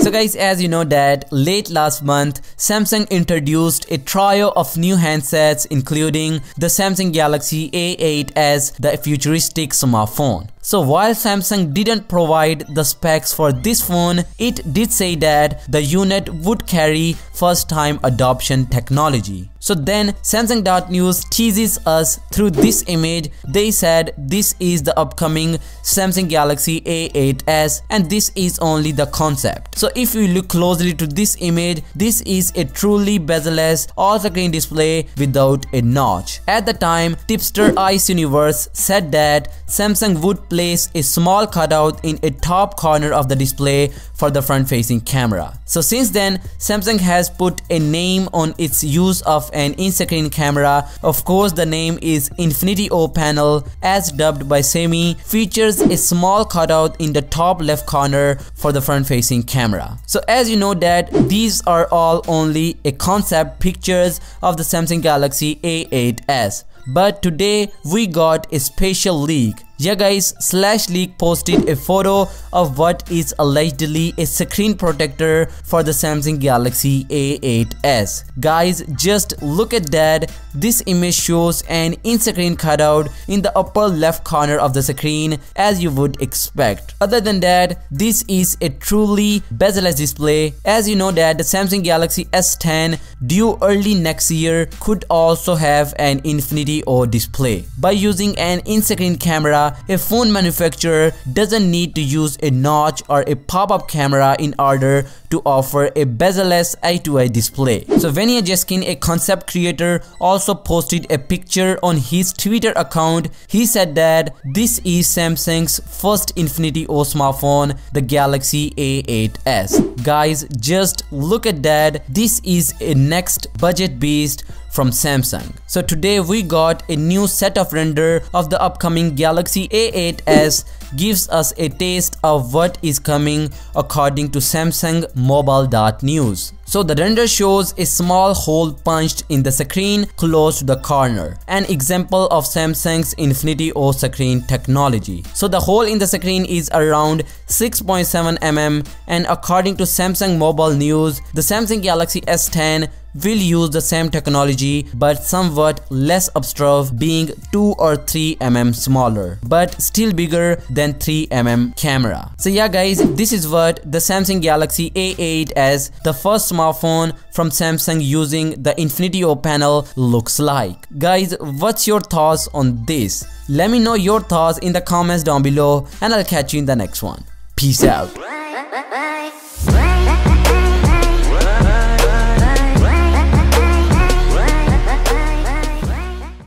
So guys, as you know that late last month, Samsung introduced a trio of new handsets including the Samsung Galaxy A8s, the futuristic smartphone. So while Samsung didn't provide the specs for this phone, it did say that the unit would carry first-time adoption technology. So then Samsung.News teases us through this image. They said this is the upcoming Samsung Galaxy A8s and this is only the concept. So if you look closely to this image, this is a truly bezel-less all-screen display without a notch. At the time, tipster Ice Universe said that Samsung would place a small cutout in a top corner of the display for the front-facing camera. So since then, Samsung has put a name on its use of an in-screen camera. Of course, the name is Infinity O panel, as dubbed by Semi, features a small cutout in the top left corner for the front-facing camera. So as you know that these are all only a concept pictures of the Samsung Galaxy A8s. But today we got a special leak. Yeah guys, /leak posted a photo of what is allegedly a screen protector for the Samsung Galaxy A8s. Guys, just look at that. This image shows an in-screen cutout in the upper left corner of the screen, as you would expect. Other than that, this is a truly bezel-less display. As you know that the Samsung Galaxy S10 due early next year could also have an Infinity O display. By using an in-screen camera, a phone manufacturer doesn't need to use a notch or a pop-up camera in order to offer a bezel-less eye-to-eye display. So Venya Geskin, a concept creator, also posted a picture on his Twitter account. He said that this is Samsung's first Infinity O smartphone, the Galaxy A8s. Guys, just look at that. This is a next budget beast from Samsung. So today we got a new set of render of the upcoming Galaxy A8s, gives us a taste of what is coming according to Samsung Mobile.News. So the render shows a small hole punched in the screen close to the corner, an example of Samsung's Infinity O screen technology. So the hole in the screen is around 6.7 mm, and according to Samsung Mobile.News, the Samsung Galaxy S10 will use the same technology but somewhat less obtrusive, being 2 or 3 mm smaller but still bigger than 3 mm camera. So yeah guys, this is what the Samsung Galaxy A8s, the first smartphone from Samsung using the Infinity O panel, looks like. Guys, what's your thoughts on this? Let me know your thoughts in the comments down below and I'll catch you in the next one. Peace out.